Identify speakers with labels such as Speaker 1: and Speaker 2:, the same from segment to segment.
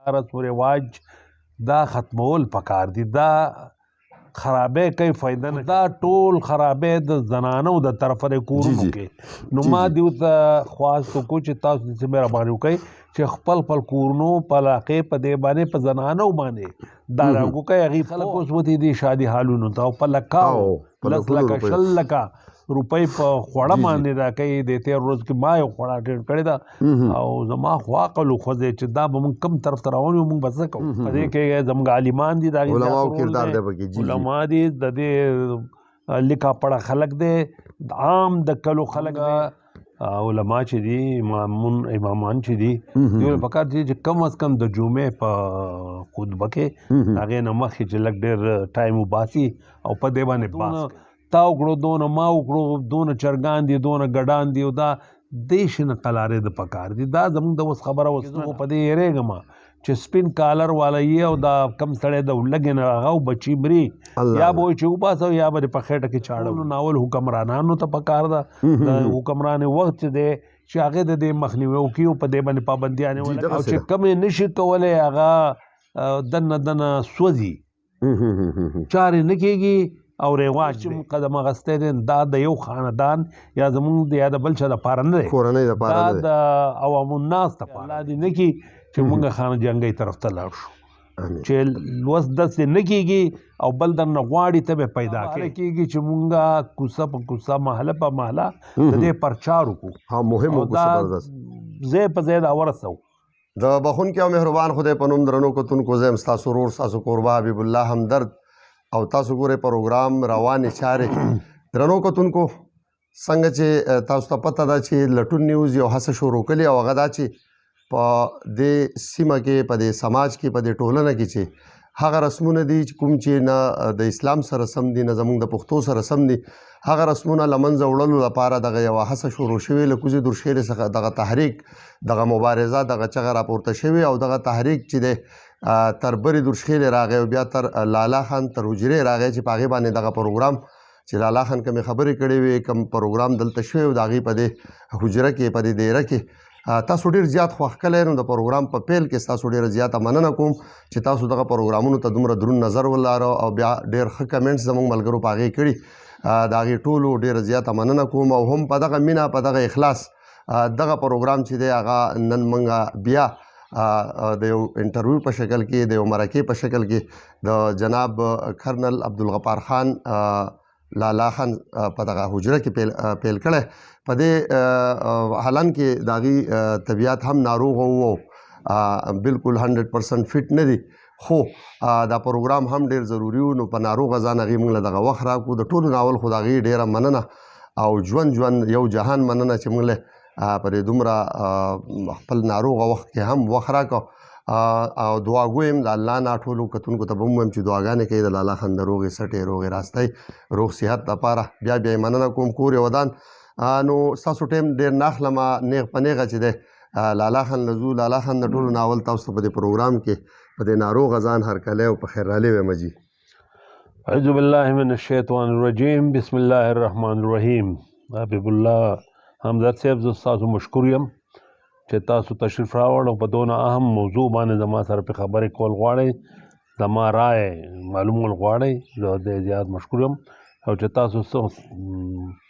Speaker 1: رسم و رواج دا ختمول پکار دي. دا خرابې کوي فایده نه. دا ټول خرابې د زنانو د طرفه د کورونو کې. نو ما دیو ته خواست وکړو چې تاسو داسې مهرباني وکړئ چې خپل کورونو په علاقې په دې باندې په زنانو باندې دا راګو کوي. هغې خلک اوس وتې دي شادي حالونو ته او په لکاو 10 لکه 20 لکه روپۍ په خوړه باندې راکوي. د تېر ورځ کې ما یو خوړه اټینډ کړې ده او زما خو عقل وخوځې چې دا به موږ کوم طرف ته روان یو، موږ به څه کوو. په دې کې زموږ عالمان دي، د علما دي، د دې لیکا پړه خلک دی، عام د کلو خلک دی. علما چې دي، امامان چې دي، دوی پکار دي چې کم از کم د جمعې په خطبه کې هغې نه مخکې چې لږ ډېر ټایم وباسي او په دې باندې بحث تا وکړو، دونه ما وکړو، دونه چرګان دي، دونه ګډان دي، او دا دې شي نه قلارې د پکار دي. دا زموږ د اوس خبره اوس خو په دې یېرېږم چې سپین کالر والا یې او دا کم سړی د لږې نه هغه بچي مري، یا به وایي چې وباسه یا به په خېټه کې چاړه. ناول حکمرانانو ته پکار ده د حکمران وخت چې دی چې هغې د دې مخنیوی وکړي او په دې باندې پابندیانې ولګوي، او چې کمې نشي کولی هغه دننه سوځي، چارې نه کېږي. او رواج چې موږ قدم اخیستی دی دا د یو خاندان یا زموږ یا د بل چا دپاره نه دی، دا د عوام الناس دپاره. الله دې نه کړي چې موږ خانه جنګۍ طرف ته لاړ شو چې لوس داسې نه کېږي او بل درنه غواړي ته به پیدا کېږي چې موږ کوڅه په کوڅه محله په محله د دې پرچار وکړو او دا ځای په ځای دا ورسوو.
Speaker 2: د بخونکي او مهربان خدای په نوم درنو کتونکو، زه یم ستاسو ورور ستاسو کوربه حبیب الله همدرد او تاسو ګورئ پروګرام روانې چارې. درنو کتونکو، څنګه چې تاسو ته پته ده چې لټون نیوز یو هڅه شروع کړې او هغه دا چې په دې سیمه کې، په دې سماج کې، په دې ټولنه کې چې هغه رسمونه دي چې کوم چې نه د اسلام سره سم دي، نه زموږ د پښتو سره سم دي، هغه رسمونه له منځه وړلو لپاره دغه یوه هڅه شروع شوې. له کوزې درشخېلې څخه دغه تحریک، دغه مبارزه، دغه چغه راپورته شوې او دغه تحریک چې دی تر برې درشخېلې راغی او بیا تر لالا خان تر حجرې راغی چې په هغې باندې دغه پروګرام چې لالا خان کومې خبرې کړې وې، کوم پروګرام دلته شوی و د هغې په دې حجره کې، په دې دایره کې تاسو ډېر زیات خوښ کلی. نو د پروګرام په پیل کې ستاسو ډېره زیاته مننه کوم چې تاسو دغه پروګرامونو ته دومره دروند نظر ولاره او بیا ډېر ښه کمنټس زموږ ملګرو په هغې کړي. د هغې ټولو ډېره زیاته مننه کوم او هم په دغه مینه، په دغه اخلاص دغه پروګرام چې دی هغه نن موږ بیا د یو انټرویو په شکل کې، د یو مرکې په شکل کې د جناب کرنل عبدالغفار خان لالا خان په دغه حجره کې پیل کړی. په دې حالان کې د هغې طبیعت هم ناروغه و، بلکل 100% فټ نه دي، خو دا پروګرام هم ډېر ضروري و. نو په ناروغه ځان هغې موږ له دغه وخت راکړو. د ټولو ناول خو د هغې ډېره مننه او ژوند یو جهان مننه چې موږ له په دې دومره خپل ناروغه وخت کې هم وخت راکړو. او دعا ګویم د الله نه ټولو کتونکو ته به هم وایم چې دعاګانې کوي د لالا خان د روغې سټې، روغې راستۍ، روغ صحت لپاره. بیا یې مننه کوم کور یې ودان. نو ستاسو ټایم ډېر نه اخلمه، نیغ په نیغه چې دی لالا خان له ځو. لالا خان د ټولو ناول تاسو ته په دې پروګرام کې په دې ناروغه ځان هرکلی او په خیر رالی وایم. جي
Speaker 1: اعوذ بالله من الشیطان الرجیم، بسم الله الرحمن الرحیم. حبیب الله همدرد صاحب، زه ستاسو مشکور یم چې تاسو تشریف راوړ او په دونه اهم موضوع باندې زما سره پې خبرې کول غواړئ، زما رایې معلومول غواړئ. زه ډېر زیات مشکور یم او چې تاسو څه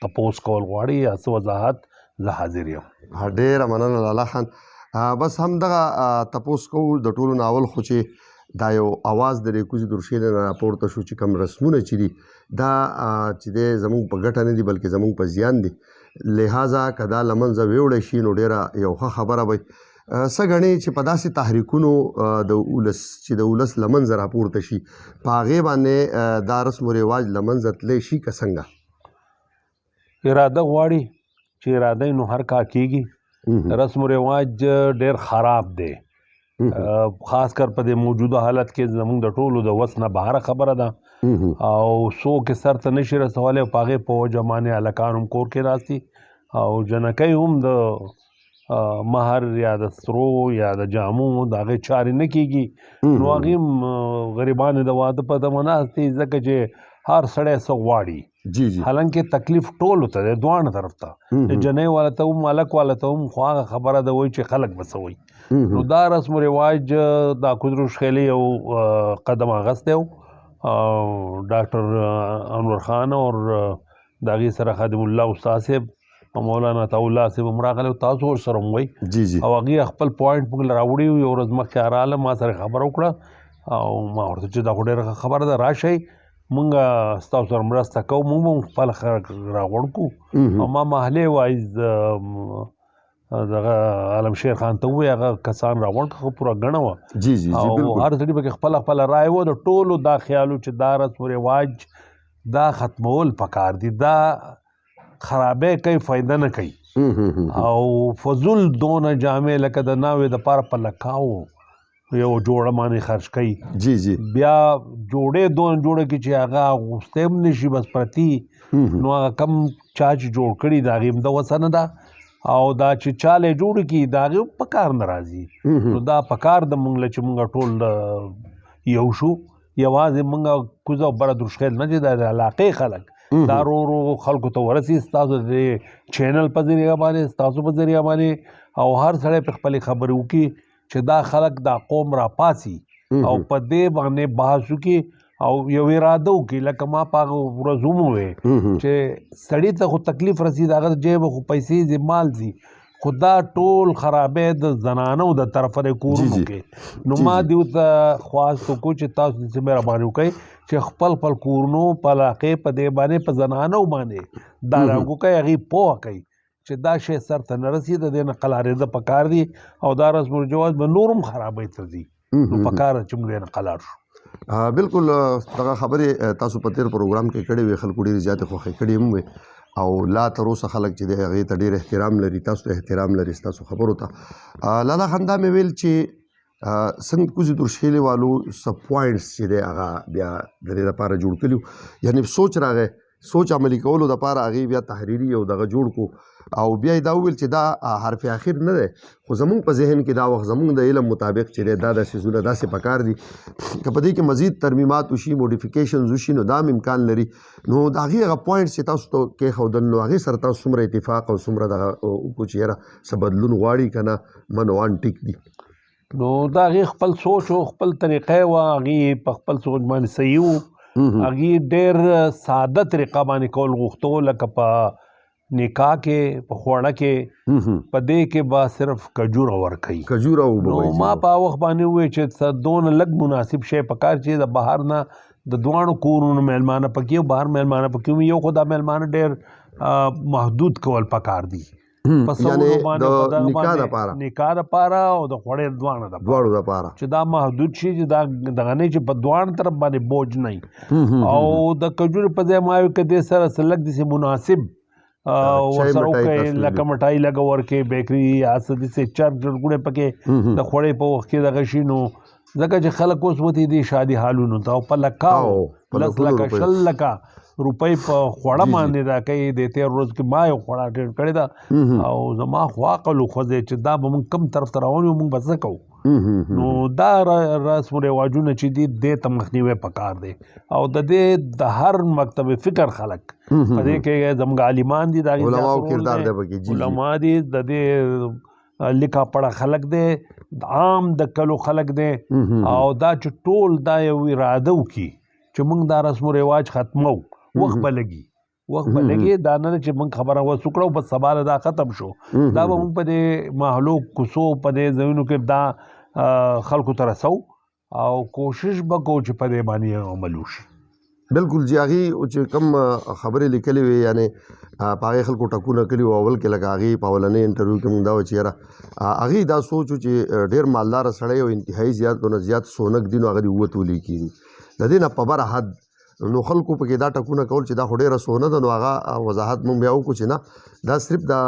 Speaker 1: تپوس کول غواړئ یا څه وضاحت، زه حاضر یم.
Speaker 2: ډېره مننه لالا خان. بس همدغه تپوس کوو د ټولو ناول، خو چې دا یو اواز د دې کوزې درشخېلې نه راپورته شو چې کوم رسمونه چې دي دا چې دی زموږ په ګټه نه دي بلکې زموږ په زیان دي. لہذا که دا له منځه ویوړی شي نو ډېره یو ښه خبره به څه ګڼې چې په داسې تحریکونو د ولس چې د ولس له منځه راپورته شي، په هغې باندې دا رسم و رواج له منځه تللی شي که څنګه؟
Speaker 1: اراده غواړي چې اراده یې نو هر کار کېږي. رسم و رواج ډېر خراب دی، خاص کر په دې موجوده حالت کې زموږ د ټولو د وس نه بهره خبره ده او څوک یې سر ته نشي رسولی او په هغې په وجه باندې هلکان هم کور کې راځي او جنکۍ هم د مهر یا د سرو یا د جامو د هغې چارې نه کېږي. نو هغې هم غریبانې د واده په تمه ناست دي ځکه چې هر سړی څه غواړي
Speaker 2: جی جی
Speaker 1: حالانکه تکلیف ټولو ته دی دواړه طرف ته د جنۍ والا ته هم ملک والا ته هم خو هغه خبره ده وایي چې خلک به څه وایي نو دا رسم و رواج دا کودروش خیلي یو قدم اخیستی و ډاکټر انور خان اور د هغې سره خادم الله استاد صاحب او مولانا عطاءالله صاحب هم راغلی و تاسو ورسره هم وایي
Speaker 2: جی جی
Speaker 1: او هغې خپل پوینټ موږ له راوړي وو یو ورځ مخکې راغله ما سره خبره وکړه او ما ورته چې دا خو ډېره خبره ده راشئ مونږ ستاسو سره مرسته کوو مونږ به خپل خلک راغونډ کړو او ما محلې وایز دغه عالم شیر خان ته ووایي هغه کسان راغونډ کړه پوره ګڼه وه
Speaker 2: جی جی
Speaker 1: او هر سړي پکې خپله خپله رایه وه د ټولو دا خیال و چې دا رسم و رواج دا ختمول پکار دي دا خرابی کوي فایده نه کوي او فضول دونه جامې لکه د ناوې دپاره په لکاو یو جوړه باندې خرج کوي
Speaker 2: جی جی
Speaker 1: بیا جوړې دونه جوړه کړي چې هغه اغوستی هم نه شي بس پرتي نو هغه کم چا چې جوړ کړي د هغې هم د وسه نه ده او دا چې چا لی جوړ کړي د هغې په کار نه راځي نو دا په کار د مونږ له چې مونږ ټول یو شو یوازې مونږ کوزه او بره دروشخیل نه چې د علاقې خلک دا رو خلکو ته ورسي ستاسو د چینل په ذریعه باندې ستاسو په ذریعه باندې او هر سړی په خپلې خبرې وکړي چې دا خلک دا قوم راپاسي او په دې باندې بحث وکړي او یو اراده وکړي لکه ما په هغه ورځ هم وویل چې سړي ته خو تکلیف رسي د هغه جیب خو پیسې ځي مال ځي خو دا ټول خرابی د زنانو د طرفه د کورونو کې نو ما دیو ته خواست وکړو چې تاسو داسې مهرباني وکړئ چې خپل خپل کورونو په علاقې په دې باندې په زنانو باندې دا راګو کوي هغې پوهه کوي چې دا شی سر ته نه رسي د دې نه قلارېده پکار دي او دا رسم الجواز به نور هم خرابۍ ته ځي نو پکار چې موږ دې نه قلار شو
Speaker 2: بالکل دغه خبرې تاسو په تیر پروګرام کې کړې وې خلکو ډېرې زیاتې خوښې کړې هم وې او لا تر اوسه خلک چې دی هغې ته ډېر احترام لري تاسو ته احترام لري ستاسو خبرو ته لالا خان دا مې ویل چې څنګه کوزي دروشخیلې والو څه پوینټس چې دی هغه بیا د دې لپاره جوړ کړي یعنی سوچ راغی سوچ عملي کولو دپاره هغې بیا تحریري یو دغه جوړ کړو او بیا یې دا وویل چې دا حرف اخر نه دی خو زمونږ په ذهن کې دا وخت زمونږ د علم مطابق چې دی دا څیزونه داسې پکار دي که په دې کې مزید ترمیمات وشي موډیفیکیشنز وشي نو دا هم امکان لري نو د هغې هغه پوینټس چې تاسو ته کېښودل نو هغې سره تاسو څومره اتفاق او څومره دغه وکړو چې یاره څه بدلون غواړي که نه من وان ټیک دي
Speaker 1: نو دا هغې خپل سوچ او خپل طریقه وه هغې په خپل سوچ باندې صحیح وو هغې ډېر ساده طریقه باندې کول غوښتو لکه په نکاح کې په خوړه کې په دې کې به صرف کجوره ورکوي
Speaker 2: کجوره
Speaker 1: نو ما په وخت باندې وویل چې دونه لږ مناسب شی پکار چې د بهر نه د دواړو کورونو میلمانه پکې او بهر میلمانه پکې وي یو خو دا میلمانه ډېر محدود کول پکار دي په سوالو باندې نکاح دپاره او د خوړې دواړو دپاره چې دا محدود شي چې دا دغه نه چې په دواړو طرف باندې بوج نه او د کجورې په ځای ما ویل که دې سره څه لږ داسې مناسب ورسره وکړئ لکه مټای لږه ورکړئ بیکري یا څه داسې چرګ جړګوړی پکې د خوړې په وخت کې دغه شي نو ځکه چې خلک اوس وتې دي شادي حالونو ته او په لکاو لس لکه شل لکه روپۍ په خوړه باندې راکوي د تېر ورځ کې ما یو خوړه اټینډ کړې ده او زما خو عقل وخوځی چې دا به موږ کوم طرف ته روان یو موږ به څه کوو نو دا رسم و رواجونه چې دي دې ته مخنیوی پکار دی او د دې د هر مکتب فکر خلک په دې کې زموږ عالمان دي علما دي د دې لیکا پړه خلک دی عام د کلو خلک دی او دا چې ټول دا یو اراده وکړي چې موږ دا رسم و رواج ختمو وخت به لګي دا نه چې موږ خبره اوس وکړو بس سبا دا ختم شو دا به موږ په دې محلو کوڅو په دې ځایونو کې دا خلکو ته رسو او کوشش به کوو چې په دې باندې عمل وشي
Speaker 2: بالکل جی هغې چې کوم خبرې لیکلې وې یعنې په هغې خلکو ټکونه کړي وو اول کې لکه هغې په اولنۍ انټرویو کې موږ دا و چې یاره هغې دا سوچ و چې ډېر مالداره سړی او انتهایي زیات نه زیات سونک دي نو هغه دې ووتولی کېږي د دې نه په بره حد نو خلکو پکې دا ټکونه کول چې دا خو ډېره سونه ده نو هغه وضاحت مونږ بیا وکړو چې نه دا صرف دا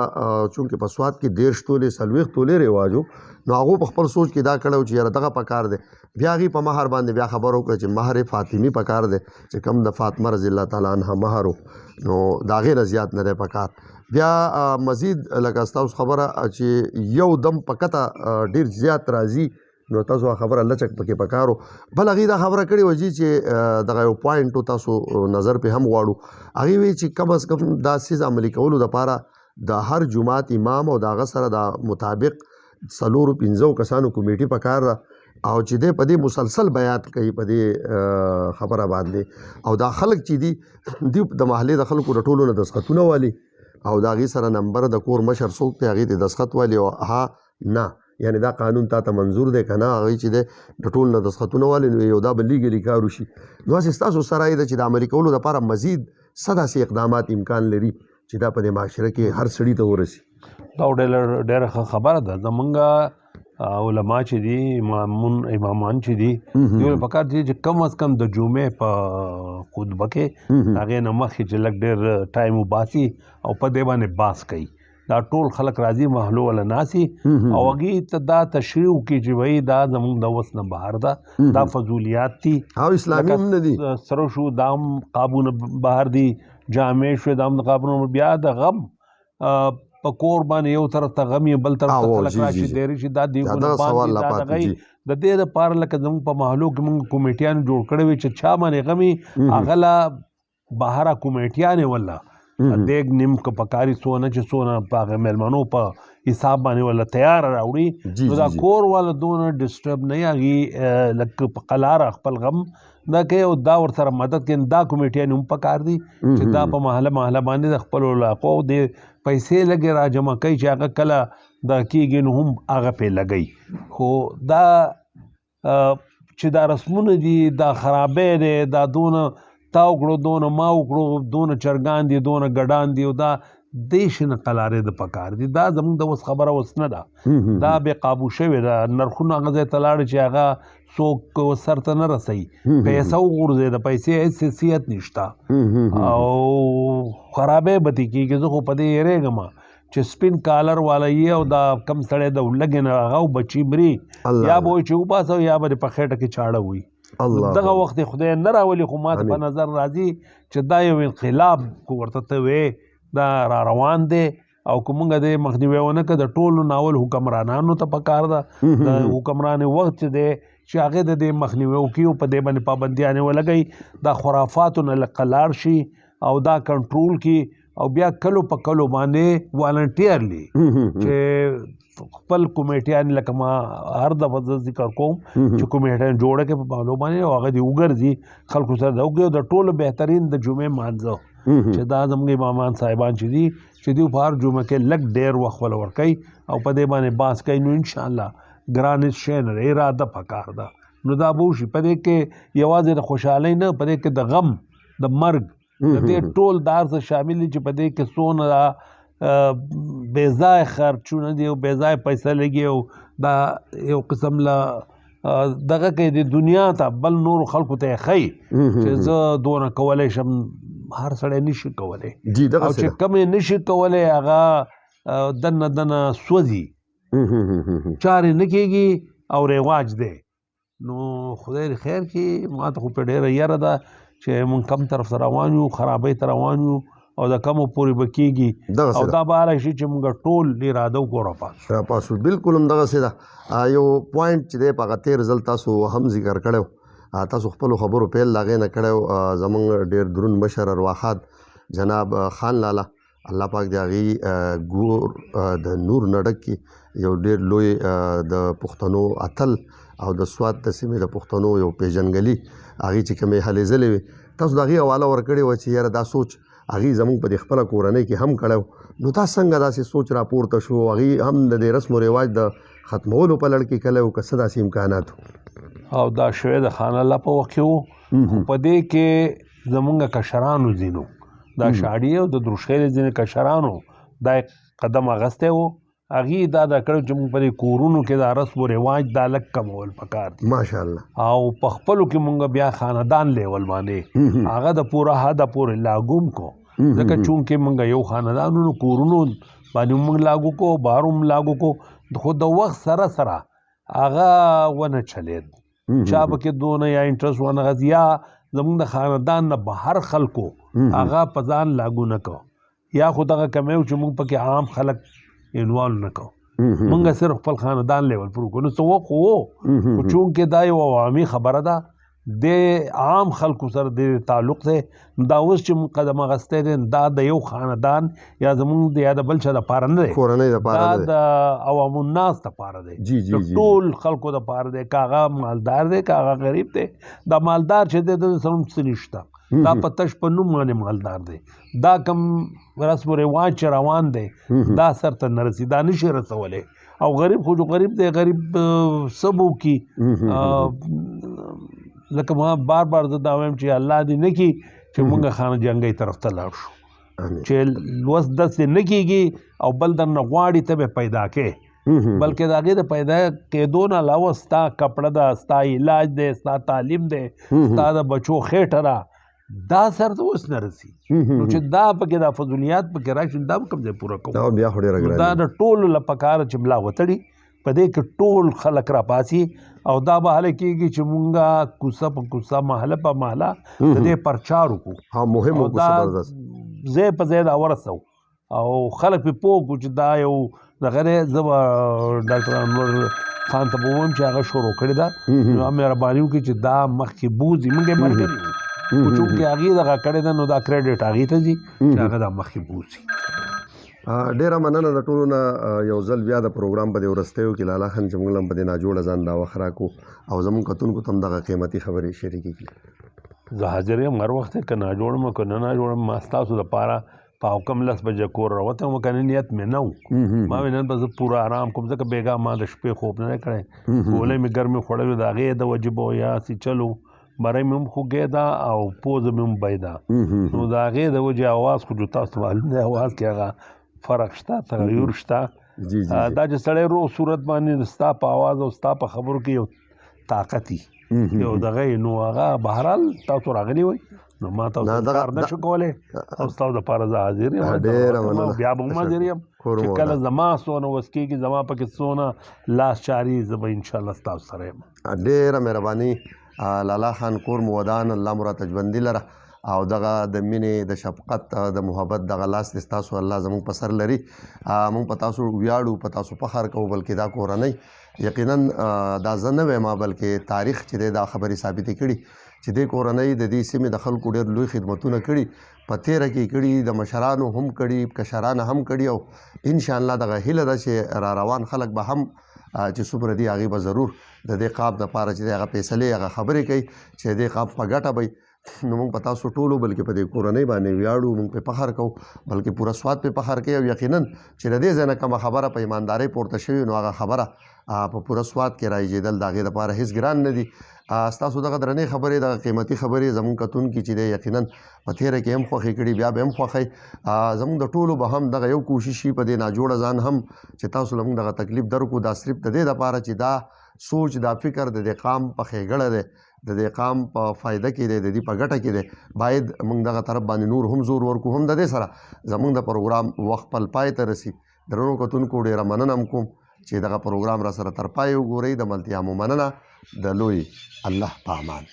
Speaker 2: چونکې په سوات کې 1.5 تولې 40 تولې رواج و نو هغو په خپل سوچ کې دا کړی چې یاره دغه پکار دی بیا هغې په مهر باندې بیا خبر وکړه چې مهر فاطمي پکار دی چې کم د فاطمه رضی الله تعالی عنها مهر و نو د هغې نه زیات نه دی پکار بیا مزید لکه ستاسو خبره چې یو دم په کته ډېر زیات راځي نو تاسو خبره لچک پکې پکارو. بل هغې دا خبره کړې وه جي چې دغه یو پوینټ تاسو نظر پې هم غواړو. هغې وایي چې کم از کم دا څیز عملي کولو دپاره د هر جومات امام او د هغه سره د مطابق 4-5 کسانو کمیټي پکار ده او چې دی په دې مسلسل بیات کوي په دې خبره باندې. او دا خلک چې دي د محلې د خلکو د ټولو نه دسخطونه والي او د هغې سره نمبر د کور مشر څوک دی هغې ته دسخط والي او ها نه یعنی دا قانون تا ته منظور دی که نه هغوی چې دی د ټولو نه دسخطونه والي نو یو دا به لیګلي کار وشي. نو هسې ستاسو سره یې ده چې د عملي کولو دپاره مزید څه داسې اقدامات امکان لري چې دا په دې معاشره کې هر سړي ته ورسي؟
Speaker 1: دا ډېره ښه خبره ده. زمونږ علما چې دي امامان چې دي دوی پکار دي چې کم از کم د جمعې په خطبه کې هغې نه مخکې چې لږ ډېر ټایم وباسي او په دې باندې باس کوي. دا ټول خلک راځي محلو والا ناسي او هغې ته دا تشریح وکړي چې وایي دا زمونږ د وس نه بهر ده، دا فضولیات دي
Speaker 2: او اسلامي هم نه دي.
Speaker 1: سره شو دا هم قابو نه بهر دي، جامې شوې دا هم د قابو نه. بیا د غم په کور باندې یو طرف ته غم یې بل طرف ته خلک راشي ډېرې شي. دا دیوونه باندې دا دغی د دې دپاره لکه زموږ په محلو کې موږ کمیټیان جوړ کړی وي چې چا باندې غم وي هغه له بهره کمیټیانې وله دیګ نیم که پکاري څونه چې څونه په هغه مېلمنو په حساب باندې وله تیار راوړي. نو دا کور والا دونه ډسټرب نه وي، هغې لږ په قلاره خپل غم دا کوي او دا ورسره مدد کوي. دا کمیټیانې هم پکار دي چې دا په محله باندې د خپلو علاقو د پیسې لږې را جمع کوي چې هغه کله دا کېږي نو هم هغه پې لګوي. خو دا چې دا رسمونه دي دا خرابی دی، دا دونه تا وکړو دونه ما وکړو، دونه چرګان دي دونه ګډان دي او دا دې شي نه قلارې د پکار دي. دا زموږ د اوس خبره اوس نه ده، دا بې قابو شوې ده. نرخونه هغه ځای ته لاړې چې هغه څوک سر ته نه رسوي، پیسه وغورځي، د پیسې هېڅ حیثیت نشته او خرابی به ترې کېږي. زه خو په دې یېرېږم چې سپین کالر والا یې او دا کم سړی د لږې نه هغه بچي مري یا به وایي چې وباسو یا به دې په خېټه کې چاړه وي. دغه وخت خدای نه راولي. خو ما ته په نظر راځي چې دا یو انقلاب کو ورته ته وې دا را روان دی او که موږ د مخنیوی ونه کړو د ټولو ناول حکمرانانو ته پکار ده د حکمران وخت چې دی چې هغې د دې مخنیوی وکړي او په دې باندې پابندیانې ولګوي، دا خرافاتو نه لږ قلار شي او دا کنټرول کړي او بیا کلو په کلو باندې والنټیرلی چې خپل کمیټیان لکه ما هر دفعه زه ذکر کوم چې کمیټیان جوړه کړي په محلو باندې او هغه دې وګرځي خلکو سره د وکړي او د ټولو بهترین د جمعې مانځه چې دا زموږ امامان صاحبان چې دي چې دوی په هر جمعه کې لږ ډېر وخت وله ورکوي او په دې باندې باس کوي. نو انشاءالله ګران شی نه دی، اراده پکار ده. نو دا به وشي. په دې کې یوازې د خوشحالۍ نه، په دې کې د غم د مرګ د دې ټول دا هر څه شامل دي چې په دې کې څونه بې ځایه خرچونه دي او بې ځایه پیسه لګي او دا یو قسم له دغه کوي د دنیا ته بل نورو خلکو ته یې ښیي چې زه دونه کولی شم. هر سړی نشي کولی او چې کم یې نشي کولی هغه دنه سوځي، چارې نه کېږي او رواج دی. نو خدای دې خیر کړي. ما ته خو په ډېره یره ده چې مونږ کم طرف ته روان یو، خرابۍ ته روان یو او د کمو پورې به کېږي او دا به هله شي چې مونږ ټول اراده وکړو
Speaker 2: راپاسو. بلکل همدغسې ده. یو پوینټ چې دی په هغه تېر ځل تاسو هم ذکر کړی، تاسو خپلو خبرو پیل د هغې نه کړی. زموږ ډېر دروند مشر ارواخاد جناب خان لالا الله پاک د هغې ګور د نور نډک کې یو ډېر لوی د پښتنو اتل او د سوات د سیمې د پښتنو یو پیژنګلي هغې چې کومې هلې ځلې وې تاسو د هغې حواله ورکړې وه چې یاره دا سوچ هغې زموږ په دې خپله کورنۍ کې هم کړی. نو دا څنګه داسې سوچ راپورته شو؟ هغې هم د دې رسم و رواج د ختمولو په لړ کې کلی و که څه داسې امکانات
Speaker 1: او دا شوی د خان الله په وخت کې و. خو په دې کې زمونږ کشرانو ځینو دا شاړي او د دروشخیلې ځینې کشرانو دا قدم اخیستی و. هغې دا کړی چې موږ په دې کورونو کې دا رسم و رواج دا لږ کمول پکار دي
Speaker 2: ماشاءالله او
Speaker 1: په خپلو کې موږ بیا خاندان لیول باندې هغه د پوره حده پورې لاګو کو ځکه چونکې موږ یو خاندانونو کورونو باندې موږ لاګو کو بهر هم لاګو کو خو د وخت سره سره هغه ونه چلېد چا پکې دونه یا انټرست ونه غځ یا زموږ د خاندان نه بهر خلکو هغه په ځان لاګو نه کو یا خو دغه کمی و چې موږ پکې عام خلک انوالو نه کو. مونږ صرف خپل خاندان لیول پر وکړو. نو څه وخت وو خو چونکې دا یو عوامي خبره ده، د عام خلکو سره د تعلق دی. دا اوس چې موږ قدم اخیستی دی دا د یو خاندان یا زمونږ یا د بل چا دپاره نه دی،
Speaker 2: کورنۍ دپاره
Speaker 1: دا
Speaker 2: نه دی.
Speaker 1: د عوام الناس دپاره دی،
Speaker 2: جی جی
Speaker 1: د
Speaker 2: جی
Speaker 1: ټول خلکو دپاره دی، که هغه مالدار دی که هغه غریب دی. دا مالدار چې دی د سره هم څه نشته، دا په تش په نوم باندې مالدار دی. دا کم رسم و رواج چې روان دی دا سر ته نه رسي، دا نشي رسولی. او غریب خو جو غریب دی، غریب سبو کی لکه ما بار بار زه دا وایم چې الله دې نه کړي چې مونږ خانه جنګۍ طرف ته لاړ شو، چې لوس داسې نه کېږي او بل درنه غواړي ته به پیدا کې، بلکې د هغې د پیدا کېدو نه علاوه ستا کپړه ده، ستا علاج دی، ستا تعلیم دی، ستا د بچو خېټه ده، دا سر ته اوس نه رسي. نو چې دا پکې دا فضولیات پکې راشي دا به کوم ځای پوره کوو؟
Speaker 2: دا بیا خو ډېره ګرانه
Speaker 1: دا د ټولو له پکاره چې ملا وتړي په دې کې ټول خلک راپاسي او دا به هله کېږي چې مونږه کوڅه په کوڅه محله په محله د دې پرچار وکړو.
Speaker 2: ها مهم
Speaker 1: او
Speaker 2: وکړو،
Speaker 1: دا
Speaker 2: زبردست.
Speaker 1: ځای په ځای دا ورسو او خلک پې پوه کړو چې دا یو دغه دی. زه به ډاکټر انور خان ته به ووایم چې هغه شروع کړې ده، نو مهرباني وکړي چې دا مخکې بوځي. مونږ یې ملګري وو خو چونکې هغې دغه کړې ده نو دا کریډټ هغې ته ځي چې هغه دا مخکې بوځي.
Speaker 2: ډیره مننه د ټولو نه. یو ځل بیا د پروګرام په دې وروستیو کې لالا خان چې موږ هم په دې ناجوړه ځان دا وخت راکړو او زموږ کتونکو ته هم دغه قیمتي خبرې شریکې کړي.
Speaker 1: زه حاضر یم هر وخت که ناجوړ م که نه ناجوړ م. ما ستاسو دپاره په حکم 10 بجې کور راوتم، که نه نیت مې نه و. ما ویل نن به زه پوره آرام کوم، ځکه بېګا ما د شپې خوب نه دی کړی، ګولۍ مې ګرمې خوړلې د هغې د وجې به یا سې چلو بری مې هم خوږې ده او پوزه مې هم بی ده. نو د هغې د وجې اواز خو جو تاسو ته معلوم دی، اواز کې هغه فرق شته، تغیر شته. دا چې سړی روغ صورت باندې ستا په اواز او ستا په خبرو کې یو طاقت وي، یو دغه نو هغه بهرحال تاسو راغلي وئ نو ما تاسو کار نه شو کولی او ستاسو دپاره زه حاضر یم، بیا به هم حاضر یم چې کله زما څونه وس کېږي، زما پکې څونه لاس چاري، زه به انشاءالله ستاسو سره یم.
Speaker 2: ډېره مهرباني لالا خان کور مو ودان، الله مو راته ژوندي لره او دغه د مینې د شفقت د محبت دغه لاس دې ستاسو الله زموږ په سر لري. موږ په تاسو ویاړو، په تاسو فخر کوو، بلکې دا کورنۍ یقینا دا زه نه وایم بلکې تاریخ چې دی دا خبرې ثابتې کړي چې دې کورنۍ د دې سیمې د خلکو ډېر لوی خدمتونه کړي، په تېره کې کړي، د مشرانو هم کړي، کشرانو هم کړي او انشاءالله دغه هیله ده چې را روان خلک به هم چې څومره دي هغې به ضرور د دې قام دپاره چې دی هغه فیصلې هغه خبرې کوي چې دې قام په ګټه وي. نو موږ په تاسو ټولو بلکې په دې کورنۍ باندې ویاړو، موږ پې فخر کوو، بلکې پوره سواد پې فخر کوي او یقینا چې د دې ځای نه کومه خبره په ایماندارۍ پورته شوې نو هغه خبره په پوره سواد کې رایجېدل د هغې دپاره هېڅ ګران نه دي. ستاسو دغه درنې خبرې، دغه قیمتي خبرې زموږ کتونکي چې دی یقینا په تېره کې هم خوښې کړي، بیا به هم خوښوي. زموږ د ټولو به هم دغه یو کوشش وي په دې ناجوړه ځان هم چې تاسو له موږ دغه تکلیف درکړو، دا صرف د دې دپاره چې دا سوچ، دا فکر د دې قام په ښېګړه دی، د دې قام په فایده کې دی، د دې په ګټه کې دی. باید موږ دغه طرف باندې نور هم زور ورکړو. هم د دې سره زموږ د پروګرام وخت خپل پای ته رسي. درنو کتونکو ډېره مننه هم کوم چې دغه پروګرام را سره تر پای وګورئ. د ملتیا مو مننه. د لوی الله په امان.